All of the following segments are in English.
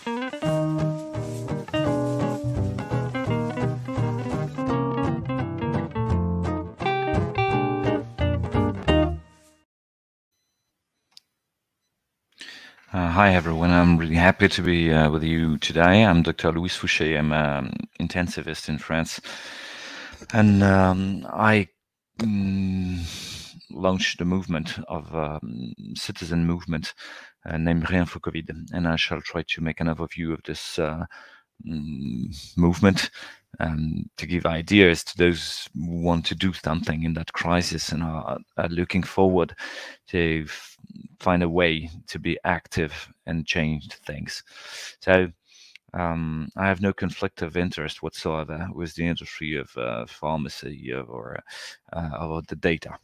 Hi everyone, I'm really happy to be with you today. I'm Dr. Louis Fouché. I'm an intensivist in France, and I launched a movement of citizen movement named Rien for COVID, and I shall try to make an overview of this movement to give ideas to those who want to do something in that crisis and are looking forward to find a way to be active and change things. So I have no conflict of interest whatsoever with the industry of pharmacy or the data.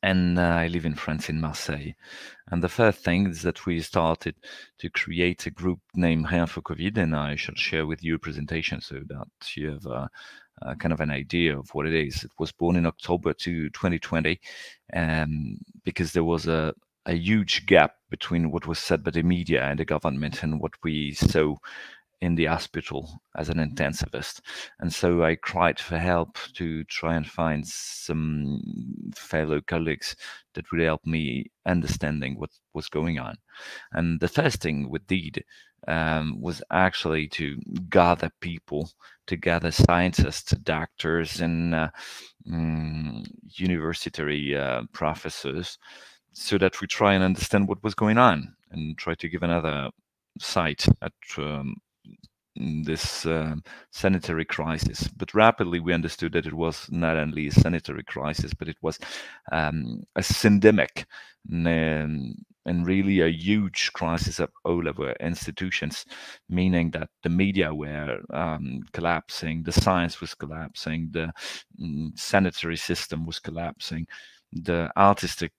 And I live in France, in Marseille. And the first thing is that we started to create a group named Rien for COVID, and I shall share with you a presentation so that you have kind of an idea of what it is. It was born in October 2020, because there was a huge gap between what was said by the media and the government and what we saw in the hospital as an intensivist. And so I cried for help to try and find some fellow colleagues that would help me understanding what was going on. And the first thing we did was actually to gather people, to gather scientists, doctors, and university professors, so that we try and understand what was going on and try to give another sight at this sanitary crisis. But rapidly we understood that it was not only a sanitary crisis, but it was a syndemic and really a huge crisis of all of our institutions, meaning that the media were collapsing, the science was collapsing, the sanitary system was collapsing, the artistic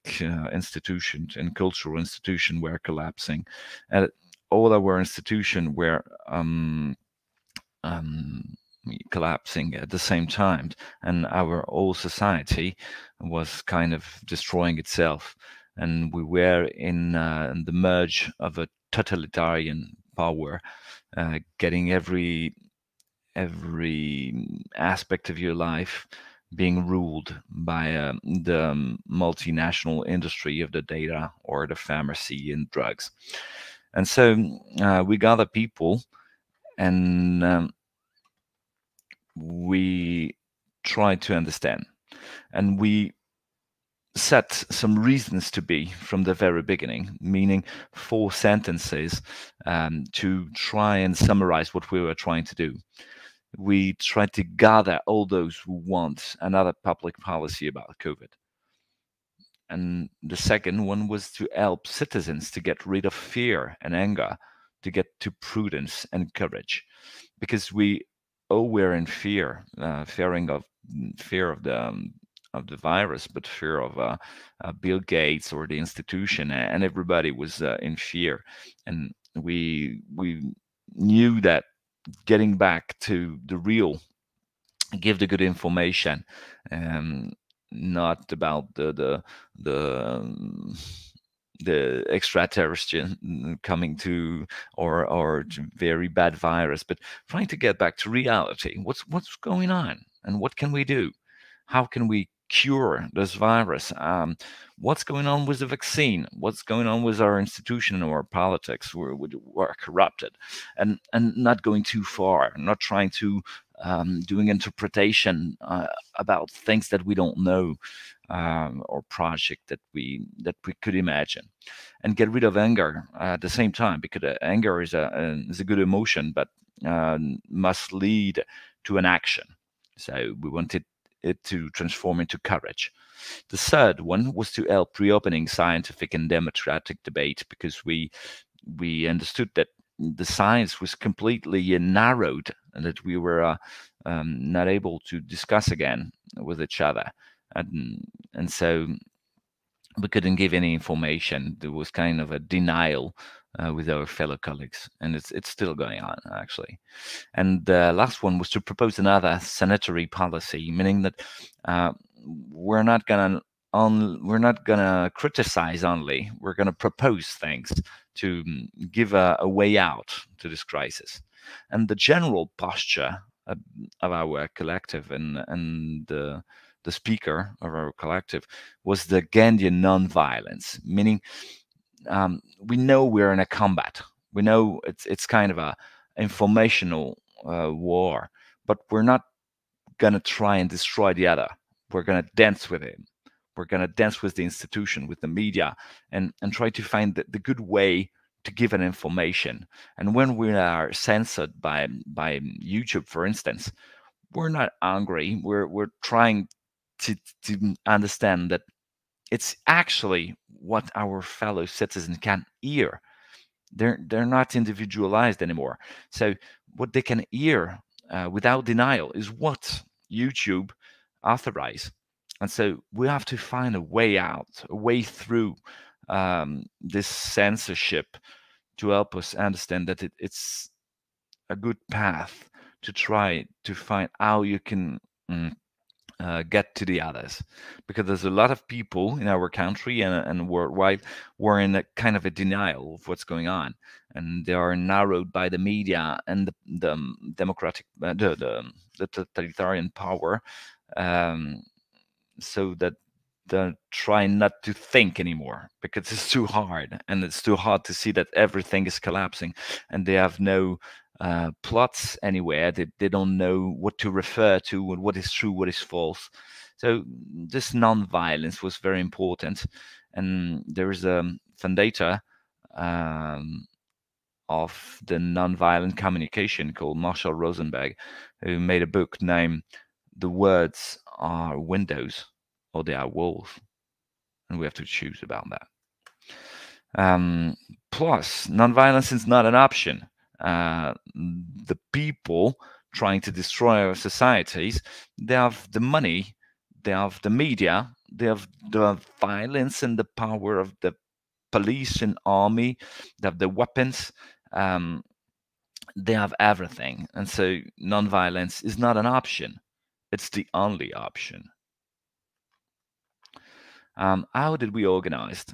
institutions and cultural institutions were collapsing, and all our institutions were collapsing at the same time, and our whole society was kind of destroying itself. And we were in the merge of a totalitarian power, getting every aspect of your life being ruled by the multinational industry of the data or the pharmacy and drugs. And so we gather people and we try to understand. And we set some reasons to be from the very beginning, meaning 4 sentences to try and summarize what we were trying to do. We tried to gather all those who want another public policy about COVID. And the second one was to help citizens to get rid of fear and anger, to get to prudence and courage, because we all were in fear, fear of the virus, but fear of Bill Gates or the institution, and everybody was in fear. And we knew that getting back to the real, give the good information, not about the extraterrestrial coming to or very bad virus, but trying to get back to reality. What's going on, and what can we do? How can we cure this virus? What's going on with the vaccine? What's going on with our institution or our politics? We're corrupted, and not going too far, not trying to doing interpretation about things that we don't know, or project that we could imagine, and get rid of anger at the same time, because anger is a good emotion, but must lead to an action. So we wanted it to transform into courage. The third one was to help reopening scientific and democratic debate, because we understood that the science was completely narrowed and that we were not able to discuss again with each other. And so we couldn't give any information. There was kind of a denial with our fellow colleagues, and it's still going on, actually. And the last one was to propose another sanitary policy, meaning that we're not gonna criticize only. We're gonna propose things to give a way out to this crisis. And the general posture of our collective and the speaker of our collective was the Gandhian non-violence, meaning we know we're in a combat. We know it's kind of a informational war, but we're not gonna try and destroy the other. We're gonna dance with him. We're gonna dance with the institution, with the media, and try to find the good way to give an information. And when we are censored by YouTube, for instance, we're not angry. We're trying to understand that it's actually what our fellow citizens can hear. They're not individualized anymore. So what they can hear without denial is what YouTube authorize. And so we have to find a way out, a way through this censorship to help us understand that it's a good path to try to find how you can get to the others, because there's a lot of people in our country and worldwide who are in a kind of a denial of what's going on, and they are narrowed by the media and the democratic the totalitarian power, um, so that they're trying not to think anymore because it's too hard, and it's too hard to see that everything is collapsing, and they have no plots anywhere. They don't know what to refer to and what is true, what is false. So this non-violence was very important, and there is a fundator um, of the non-violent communication called Marshall Rosenberg, who made a book named "The Words Are Windows or They Are Walls," and we have to choose about that. Plus, non-violence is not an option. The people trying to destroy our societies, they have the money, they have the media, they have the violence and the power of the police and army, they have the weapons, they have everything. And so non-violence is not an option. It's the only option. How did we organize?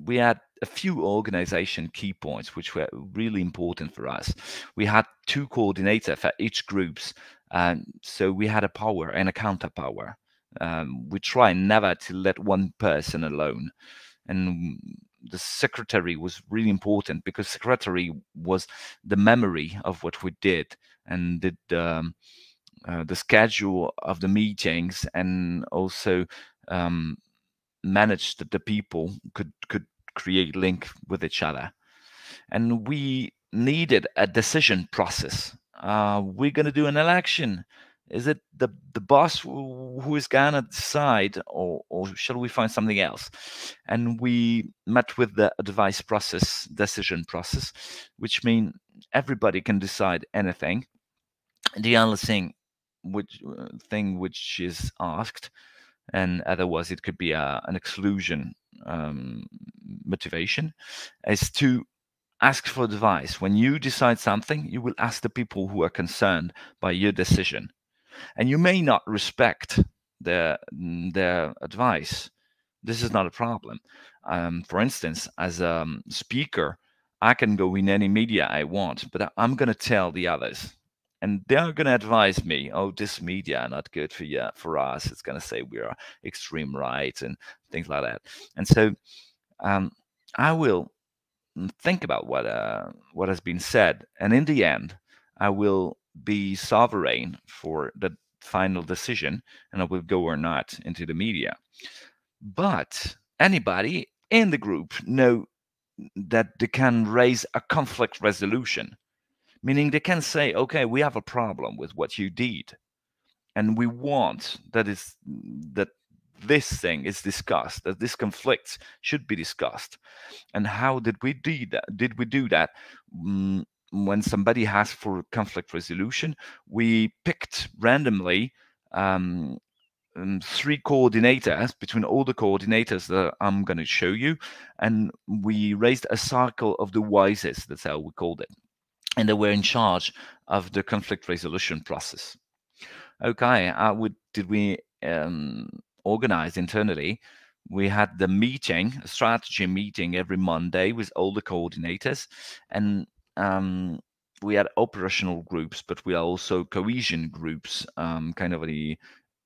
We had a few organization key points which were really important for us. We had 2 coordinators for each groups, so we had a power and a counter power. We try never to let one person alone, and the secretary was really important because secretary was the memory of what we did and did the schedule of the meetings, and also managed that the people could create link with each other. And we needed a decision process. We're going to do an election. Is it the boss who is going to decide, or shall we find something else? And we met with the advice process, decision process, which means everybody can decide anything. The only thing which is asked, and otherwise it could be an exclusion motivation, is to ask for advice. When you decide something, you will ask the people who are concerned by your decision, and you may not respect their advice. This is not a problem. For instance, as a speaker, I can go in any media I want, but I'm going to tell the others, and they're going to advise me, oh, this media are not good for us. It's going to say we are extreme right and things like that. And so I will think about what has been said, and in the end, I will be sovereign for the final decision, and I will go or not into the media. But anybody in the group know that they can raise a conflict resolution, meaning they can say, okay, we have a problem with what you did, and we want that this thing is discussed, that this conflict should be discussed. And how did we do that? When somebody asked for conflict resolution, we picked randomly 3 coordinators between all the coordinators that I'm going to show you, and we raised a circle of the wisest. That's how we called it, and they were in charge of the conflict resolution process. Okay, did we organize internally? We had the meeting, a strategy meeting every Monday with all the coordinators, and we had operational groups, but we are also cohesion groups, kind of the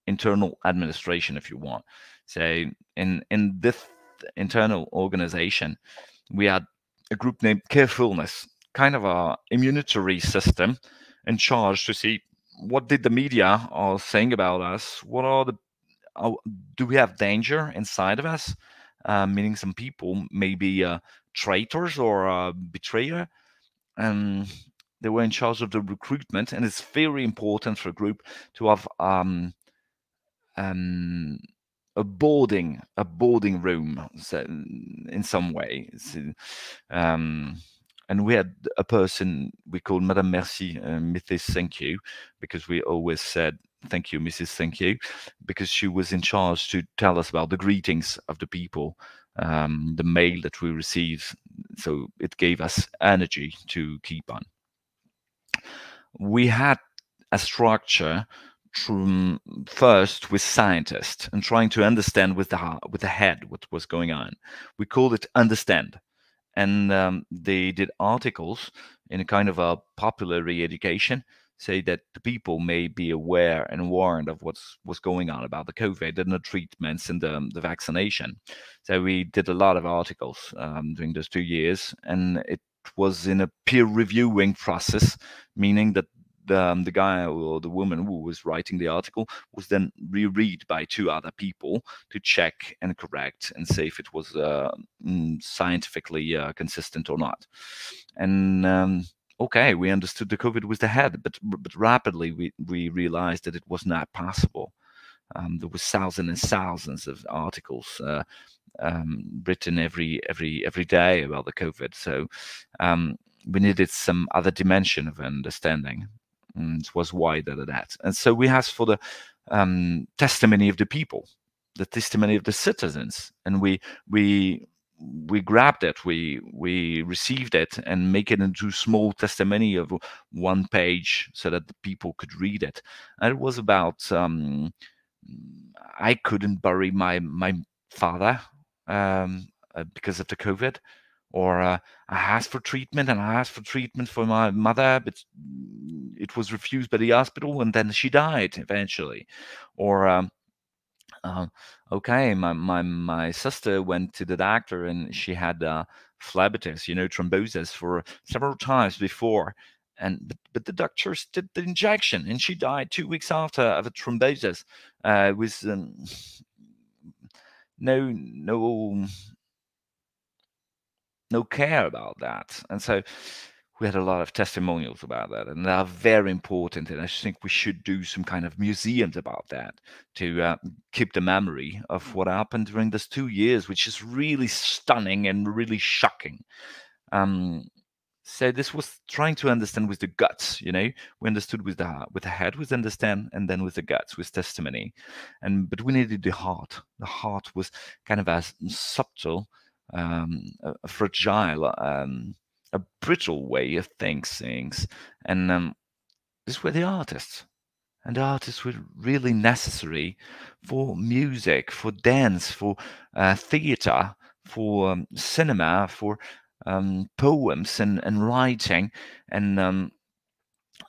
internal administration, if you want. So in this internal organization, we had a group named Carefulness, kind of a immunitary system in charge to see what did the media are saying about us, what are the do we have danger inside of us, meaning some people may be traitors or betrayer, and they were in charge of the recruitment. And it's very important for a group to have um, a boarding room, so in some way. And we had a person we called Madame Merci, Mrs. Thank You, because we always said thank you, Mrs. Thank You, because she was in charge to tell us about the greetings of the people, the mail that we received. So it gave us energy to keep on. We had a structure first with scientists and trying to understand with the head what was going on. We called it Understand, and they did articles in a kind of a popular education, say that the people may be aware and warned of what's going on about the COVID and the treatments and the vaccination. So we did a lot of articles during those 2 years, and it was in a peer reviewing process, meaning that the guy or the woman who was writing the article was then reread by two other people to check and correct and say if it was scientifically consistent or not. And okay, we understood the COVID was the head, but rapidly we realized that it was not possible. There was thousands and thousands of articles written every day about the COVID. So we needed some other dimension of understanding. And it was wider than that. And so we asked for the testimony of the people, the testimony of the citizens, and we grabbed it, we received it, and make it into small testimony of 1 page so that the people could read it. And it was about I couldn't bury my father because of the COVID, or I asked for treatment and I asked for treatment for my mother, but it was refused by the hospital, and then she died eventually. Or okay, my sister went to the doctor and she had phlebitis, thrombosis, for several times before. And but the doctors did the injection, and she died 2 weeks after of a thrombosis, with no care about that. And so we had a lot of testimonials about that, and they are very important. And I think we should do some kind of museums about that to keep the memory of what happened during those 2 years, which is really stunning and really shocking. So this was trying to understand with the guts, we understood with the head, with understand, and then with the guts, with testimony. But we needed the heart. The heart was kind of as subtle, a fragile, a brittle way of things. And these were the artists. And the artists were really necessary for music, for dance, for theater, for cinema, for poems and writing. And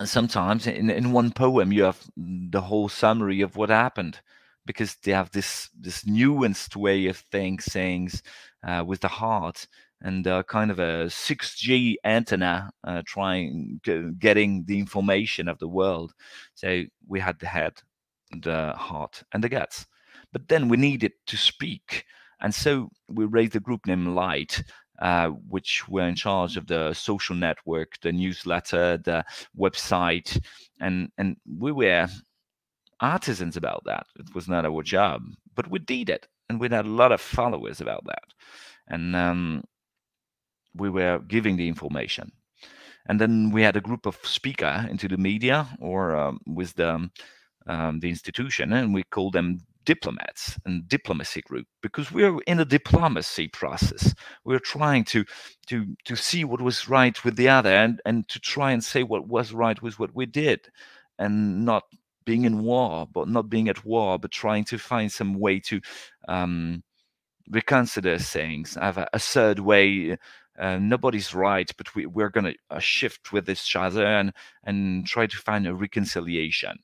sometimes in one poem you have the whole summary of what happened, because they have this nuanced way of saying with the heart, and kind of a 6G antenna getting the information of the world. So we had the head, the heart, and the guts, but then we needed to speak. And so we raised a group named Light, which were in charge of the social network, the newsletter, the website, and we were artisans about that. It was not our job, but we did it, and we had a lot of followers about that, and we were giving the information. And then we had a group of speaker into the media, or with the institution, and we called them diplomats and diplomacy group, because we're in a diplomacy process. We're trying to see what was right with the other, and to try and say what was right with what we did, and not being in war, but not being at war, but trying to find some way to reconsider things, have a third way. Nobody's right, but we're going to shift with each other and try to find a reconciliation.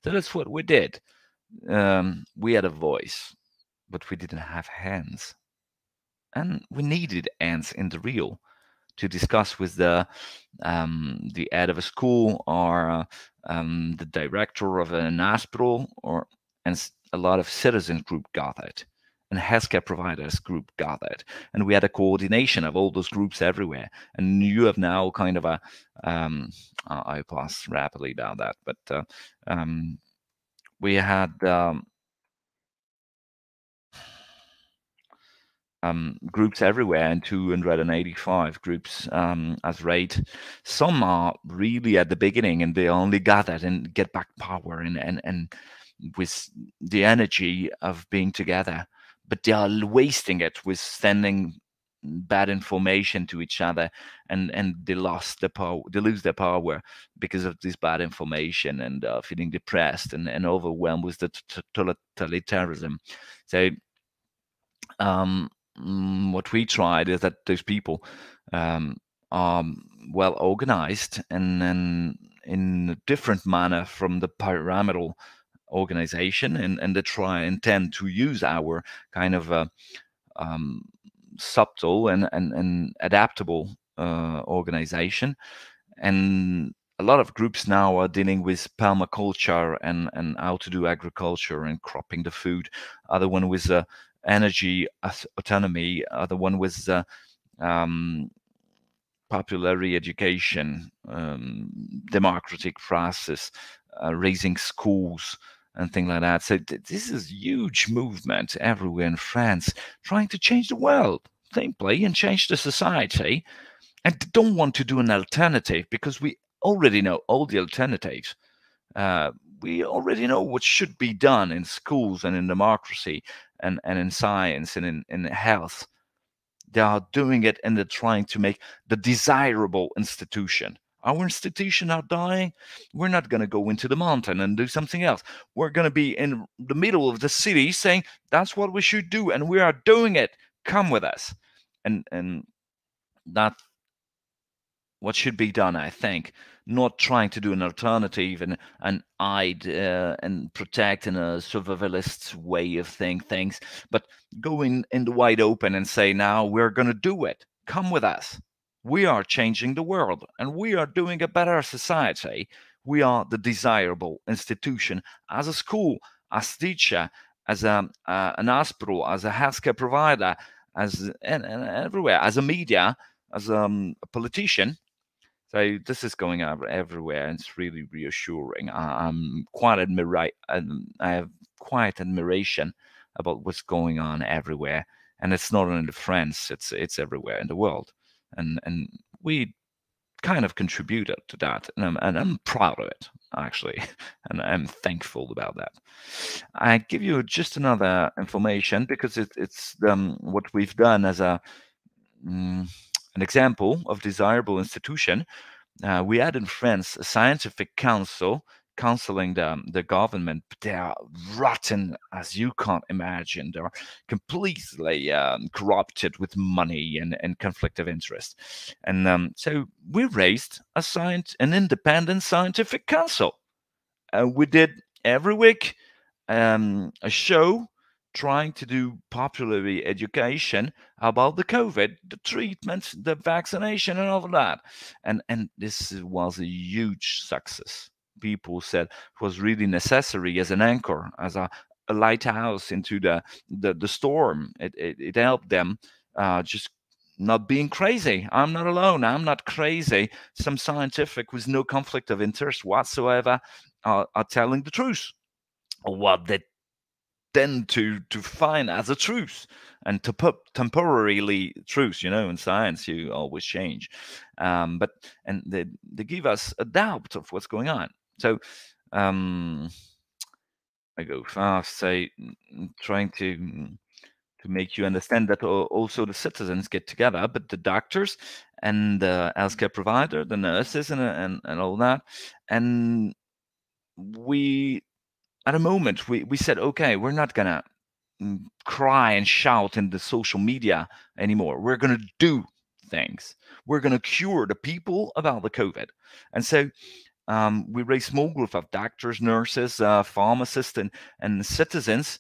So that's what we did. We had a voice, but we didn't have hands. And we needed hands in the real to discuss with the head of a school or the director of an hospital, or and a lot of citizens group gathered, and healthcare providers group gathered, and we had a coordination of all those groups everywhere. And you have now kind of a I pass rapidly about that, but we had groups everywhere, and 285 groups as rate. Some are really at the beginning and they only gathered and get back power and with the energy of being together, but they are wasting it with sending bad information to each other, and they lost the power, they lose their power because of this bad information, and feeling depressed and overwhelmed with the totalitarianism. So what we tried is that those people um, are well organized and in a different manner from the pyramidal organization, and they try and tend to use our kind of um, subtle and adaptable organization. And a lot of groups now are dealing with permaculture and how to do agriculture and cropping the food. Other one with energy autonomy. Other one with um, popularity education, democratic process, raising schools and things like that. So this is huge movement everywhere in France, trying to change the world simply and change the society, and don't want to do an alternative because we already know all the alternatives. Uh, we already know what should be done in schools and in democracy and in science and in health. They are doing it and they're trying to make the desirable institution. Our institution are dying. We're not going to go into the mountain and do something else. We're going to be in the middle of the city saying that's what we should do, and we are doing it. Come with us, and that what should be done, I think, not trying to do an alternative and hide and protect in a survivalist way of seeing things, but going in the wide open and say, now we're going to do it. Come with us. We are changing the world and we are doing a better society. We are the desirable institution as a school, as teacher, as an hospital, as a healthcare provider, as and everywhere, as a media, as a politician. So this is going out everywhere, and it's really reassuring. I'm quite I have quite admiration about what's going on everywhere, and it's not only France; it's everywhere in the world, and we kind of contributed to that, and I'm proud of it actually, and I'm thankful about that. I give you just another information because it's what we've done as mm, an example of desirable institution. We had in France a scientific council counseling the government, but they are rotten as you can't imagine. They're completely corrupted with money and conflict of interest. And so we raised an independent scientific council. We did every week a show trying to do popular education about the COVID, the treatment, the vaccination, and all of that. And this was a huge success. People said it was really necessary as an anchor, as a lighthouse into the storm. It helped them just not being crazy. I'm not alone. I'm not crazy. Some scientific with no conflict of interest whatsoever are telling the truth, or what they tend to find as a truth, and to put temporarily truth. In science you always change, but and they give us a doubt of what's going on. So um I go fast, say, trying to make you understand that also the citizens get together, but the doctors and the healthcare provider, the nurses, and all that. And we at a moment we said, okay, we're not gonna cry and shout in the social media anymore. We're going to do things. We're going to cure the people about the COVID. And so we raised small group of doctors, nurses, pharmacists, and citizens,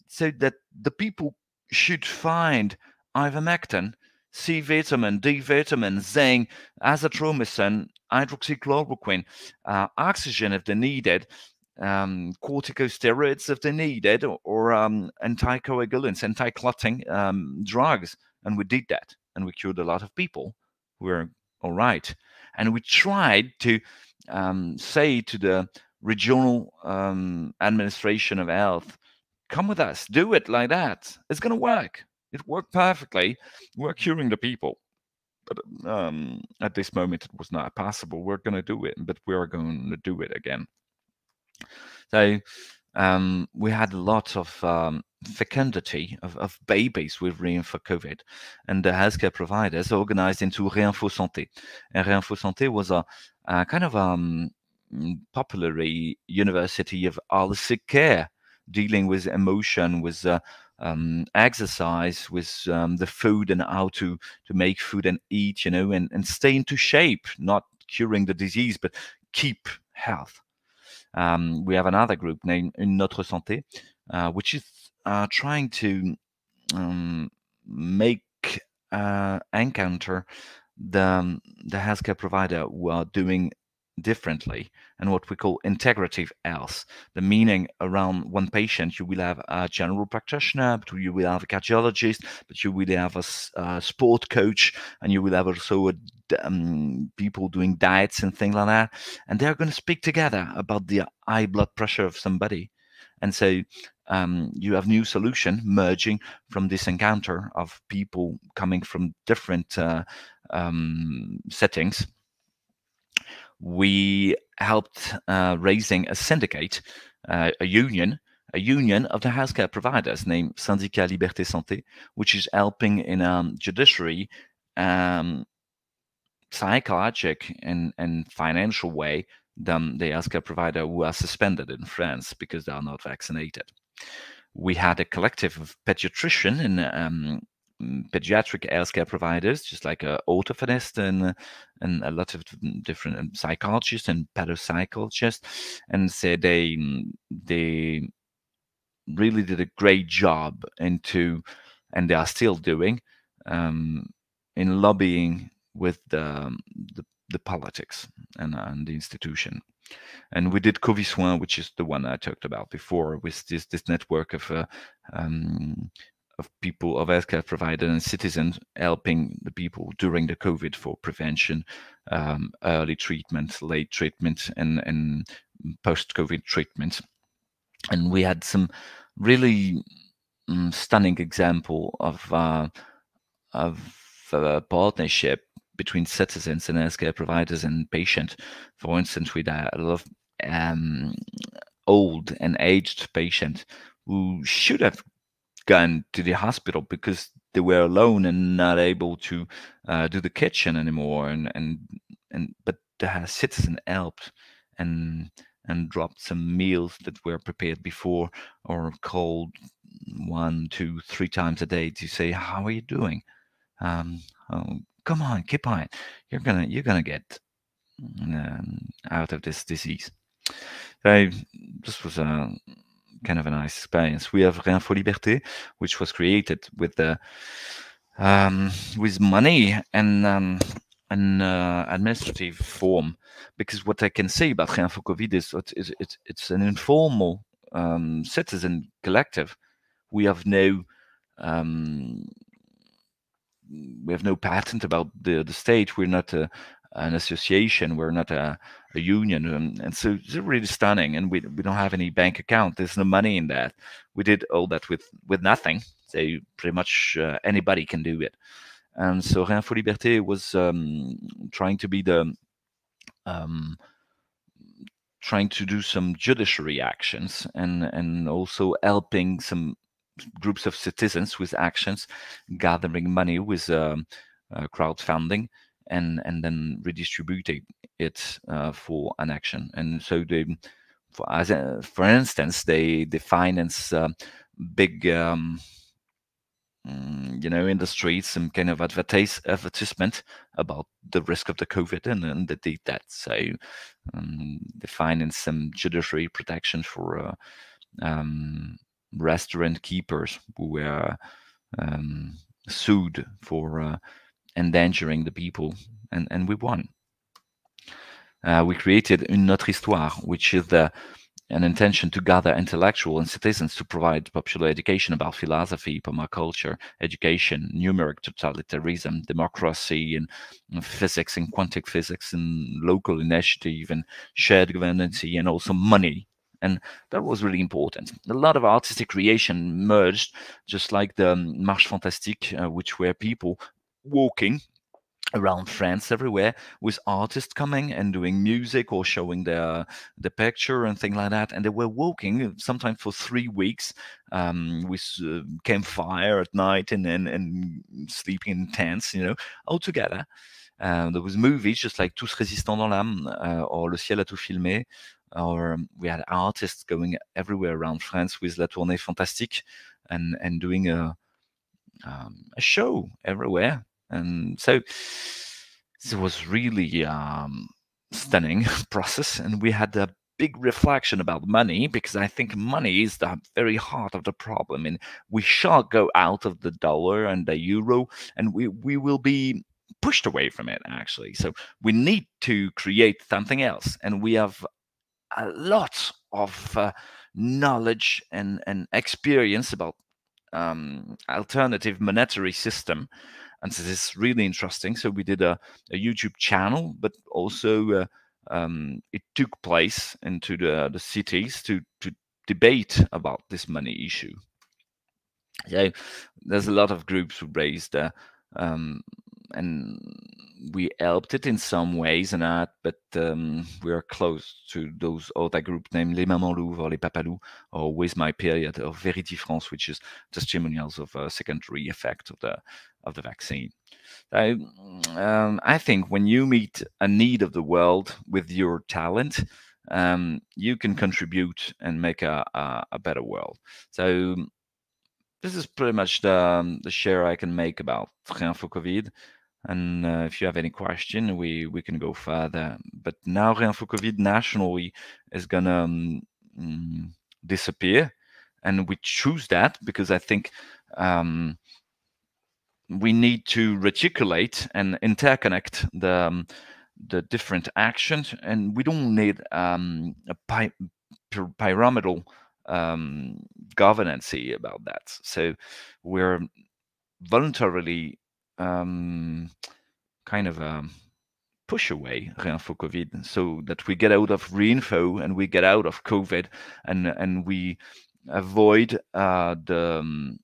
so that the people should find ivermectin, C vitamin, D vitamin, zinc, azithromycin, hydroxychloroquine, oxygen if they needed, corticosteroids if they needed, or anticoagulants, anti-clotting drugs. And we did that, and we cured a lot of people who were all right. And we tried to say to the regional administration of health, come with us, do it like that. It's going to work. It worked perfectly. We're curing the people. But at this moment, it was not possible. We're going to do it, but we are going to do it again. So we had lots of fecundity of babies with Réinfo COVID, and the healthcare providers organized into Réinfo Santé. And Réinfo Santé was a kind of popular university of holistic care, dealing with emotion, with exercise, with the food and how to make food and eat, and stay into shape, not curing the disease, but keep health. We have another group named Notre Santé, which is trying to make encounter the healthcare provider who are doing differently, and what we call integrative health. The meaning around one patient, you will have a general practitioner, but you will have a cardiologist, but you will have a sport coach, and you will have also people doing diets and things like that. And they're going to speak together about the high blood pressure of somebody. And so you have new solution merging from this encounter of people coming from different settings. We helped raising a syndicate, a union of the healthcare providers named Syndicat Liberté Santé, which is helping in judiciary, psychologic and financial way the healthcare provider who are suspended in France because they are not vaccinated. We had a collective of pediatrician and pediatric healthcare providers, just like orthophonist and a lot of different psychologists and pedopsychologists, and so they really did a great job and they are still doing in lobbying with the politics and the institution. And we did Covid Soin, which is the one I talked about before, with this network of people, of healthcare providers and citizens, helping the people during the COVID for prevention, early treatment, late treatment, and post-COVID treatment. And we had some really stunning example of partnership between citizens and healthcare providers and patients. For instance, we had a lot of old and aged patients who should have gone to the hospital because they were alone and not able to do the kitchen anymore, but the citizen helped and dropped some meals that were prepared before, or called 1, 2, 3 times a day to say, how are you doing? Oh, come on, keep on. You're gonna get out of this disease. So this was a kind of a nice experience. We have Réinfo Liberté, which was created with the with money and an administrative form, because what I can say about Réinfo COVID is it's an informal citizen collective. We have no patent about the state. We're not an association. We're not a union, and so it's really stunning. And we don't have any bank account. There's no money in that. We did all that with nothing. So pretty much anybody can do it. And so Réinfo Liberté was trying to be the trying to do some judiciary actions and also helping some groups of citizens with actions, gathering money with crowdfunding, and then redistributing it for an action. And so for instance, they finance big in the streets, some kind of advertisement about the risk of the COVID, and they did that. So defining some judiciary protection for restaurant keepers who were sued for endangering the people, and we won. We created Une Notre Histoire, which is an intention to gather intellectuals and citizens to provide popular education about philosophy, permaculture, education, numeric totalitarianism, democracy, and physics, and quantum physics, and local initiative, and shared governance, and also money. And that was really important. A lot of artistic creation merged, just like the Marche Fantastique, which were people walking around France everywhere, with artists coming and doing music or showing the picture and things like that. And they were walking sometimes for 3 weeks with campfire at night, and sleeping in tents, all together. There was movies just like Tous résistants dans l'âme, or Le ciel a tout filmé, or we had artists going everywhere around France with La Tournée Fantastique, and doing a show everywhere. And so it was really stunning process, and we had a big reflection about money, because I think money is the very heart of the problem, and we shall go out of the dollar and the euro, and we will be pushed away from it, actually. So we need to create something else, and we have a lot of knowledge and experience about alternative monetary system. And so this is really interesting. So we did a YouTube channel, but also it took place into the cities to debate about this money issue. So there's a lot of groups who raised and we helped it in some ways and that, but we are close to those other groups named Les Mamans Louves or Les Papas Loups, or With My Period, or Vérité France, which is testimonials of a secondary effect of the vaccine. I think when you meet a need of the world with your talent, you can contribute and make a better world. So this is pretty much the share I can make about Rien for COVID. And if you have any question, we can go further. But now Rien for COVID nationally is gonna disappear, and we choose that because I think we need to reticulate and interconnect the different actions, and we don't need a pyramidal governance about that. So we're voluntarily kind of push away Rien for COVID, so that we get out of reinfo and we get out of COVID, and we avoid the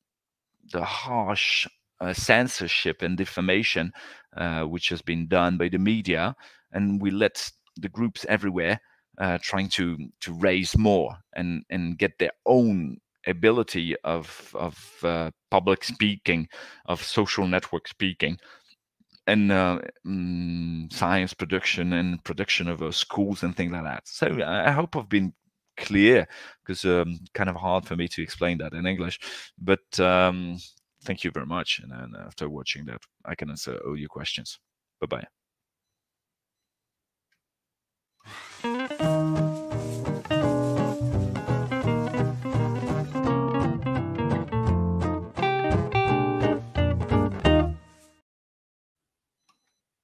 harsh censorship and defamation which has been done by the media, and we let the groups everywhere trying to raise more and get their own ability of public speaking, of social network speaking, and science production and production of schools and things like that. So I hope I've been clear, because kind of hard for me to explain that in English, but thank you very much, and then after watching that I can answer all your questions. Bye bye.